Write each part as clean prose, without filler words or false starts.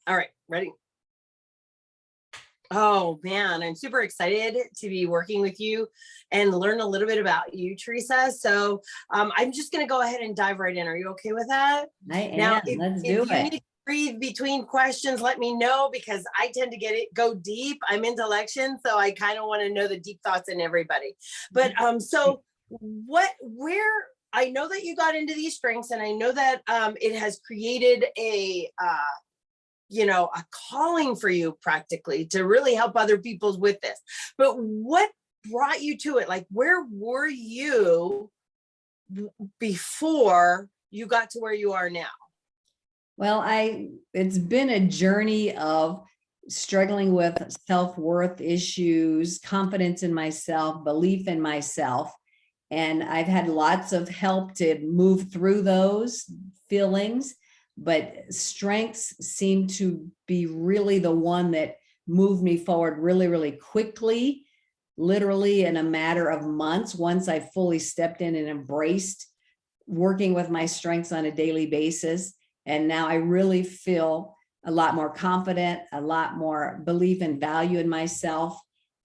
All right, ready? Oh man, I'm super excited to be working with you and learn a little bit about you, Teresa. So I'm just going to go ahead and dive right in. Are you okay with that? I Now, am. Let's do if you it. need to breathe between questions, let me know because I tend to go deep. I'm intellection, so I kind of want to know the deep thoughts in everybody. But so where I know that you got into these strengths, and I know that it has created a calling for you practically to really help other people with this. But what brought you to it? Like, where were you before you got to where you are now? Well, it's been a journey of struggling with self-worth issues, confidence in myself, belief in myself. And I've had lots of help to move through those feelings, but strengths seem to be really the one that moved me forward really, really quickly, literally in a matter of months, once I fully stepped in and embraced working with my strengths on a daily basis. And now I really feel a lot more confident, a lot more belief and value in myself.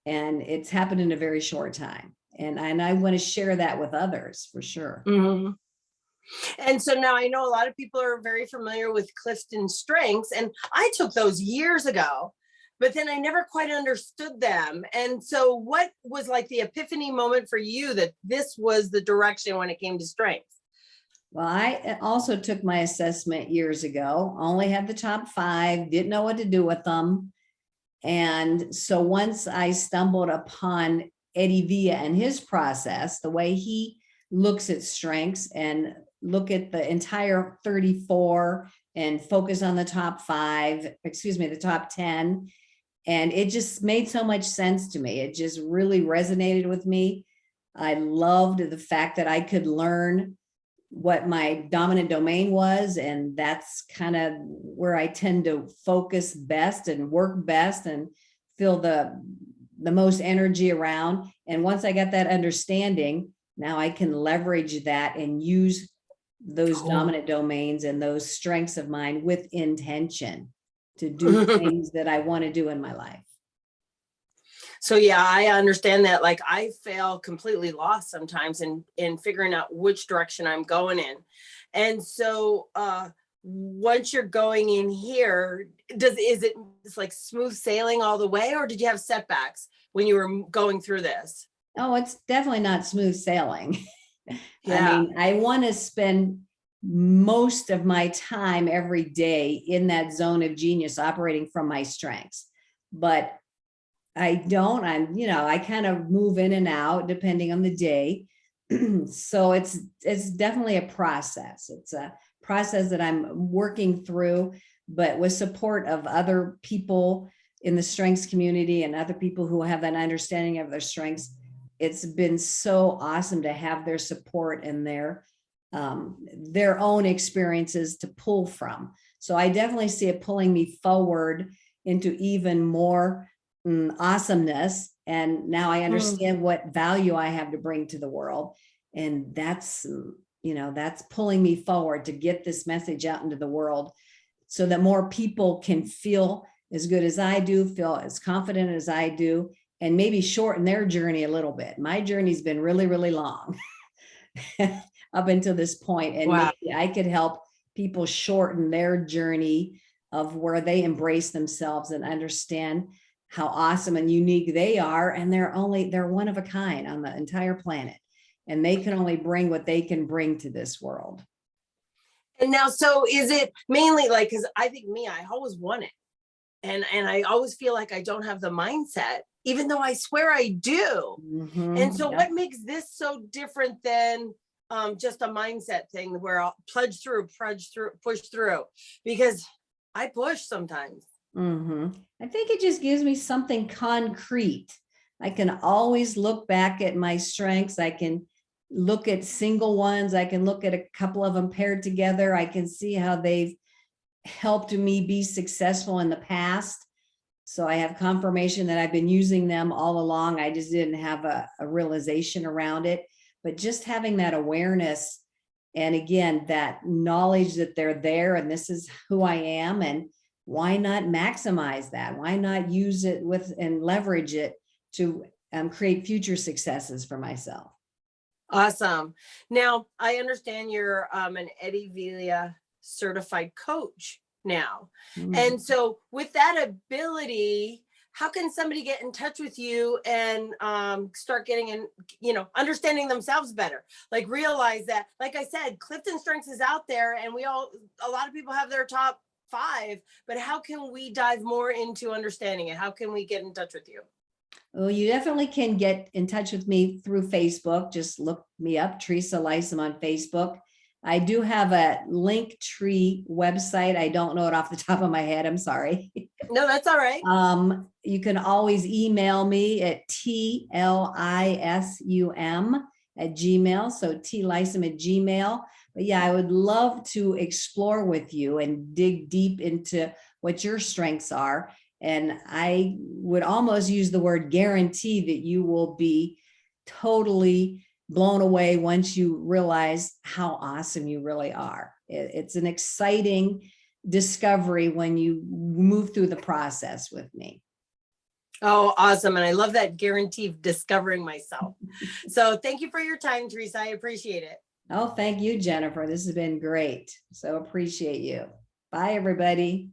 And it's happened in a very short time. And I want to share that with others for sure. Mm-hmm. And so now I know a lot of people are very familiar with Clifton strengths, and I took those years ago, but then I never quite understood them. And so what was like the epiphany moment for you that this was the direction when it came to strengths? Well, I also took my assessment years ago, only had the top 5, didn't know what to do with them. And so once I stumbled upon Eddie Villa and his process, the way he looks at strengths and look at the entire 34 and focus on the top 5, the top 10. And it just made so much sense to me. It just really resonated with me. I loved the fact that I could learn what my dominant domain was. And that's kind of where I tend to focus best and work best and feel the most energy around. And once I got that understanding, now I can leverage that and use those dominant domains and those strengths of mine with intention to do things that I want to do in my life. So yeah, I understand that. Like, I feel completely lost sometimes in figuring out which direction I'm going in. And so once you're going in here, is it like smooth sailing all the way, or did you have setbacks when you were going through this? Oh, it's definitely not smooth sailing. Yeah. I mean, I want to spend most of my time every day in that zone of genius operating from my strengths, but I don't. I kind of move in and out depending on the day. So it's definitely a process. It's a process that I'm working through, but with support of other people in the strengths community and other people who have an understanding of their strengths. It's been so awesome to have their support and their own experiences to pull from. So I definitely see it pulling me forward into even more awesomeness. And now I understand what value I have to bring to the world. And that's pulling me forward to get this message out into the world so that more people can feel as good as I do, feel as confident as I do, and maybe shorten their journey a little bit. My journey's been really, really long up until this point. And maybe I could help people shorten their journey of where they embrace themselves and understand how awesome and unique they are. And they're one of a kind on the entire planet. And they can only bring what they can bring to this world. And now, so is it mainly like, because I think I always want it. And I always feel like I don't have the mindset, even though I swear I do. And so what makes this so different than just a mindset thing where I'll push through? Because I push sometimes. I think it just gives me something concrete. I can always look back at my strengths. I can look at single ones. I can look at a couple of them paired together. I can see how they've helped me be successful in the past. So I have confirmation that I've been using them all along. I just didn't have a realization around it, but just having that awareness. And again, that knowledge that they're there and this is who I am. And why not maximize that? Why not use it with and leverage it to create future successes for myself? Awesome. Now, I understand you're an Eddie Villa certified coach now. Mhm. And so, with that ability, how can somebody get in touch with you and start getting in, understanding themselves better? Like, realize that, like I said, Clifton Strengths is out there, and a lot of people have their top five, but how can we dive more into understanding it? How can we get in touch with you? Well, you definitely can get in touch with me through Facebook. Just look me up, Teresa Lysam on Facebook. I do have a Linktree website. I don't know it off the top of my head. I'm sorry. No, that's all right. You can always email me at tlisum@gmail. So tlisum@gmail. But yeah, I would love to explore with you and dig deep into what your strengths are. And I would almost use the word guarantee that you will be totally blown away once you realize how awesome you really are. It's an exciting discovery when you move through the process with me. Oh, awesome. And I love that guarantee of discovering myself. So thank you for your time, Teresa. I appreciate it. Oh, thank you, Jennifer. This has been great. So appreciate you. Bye, everybody.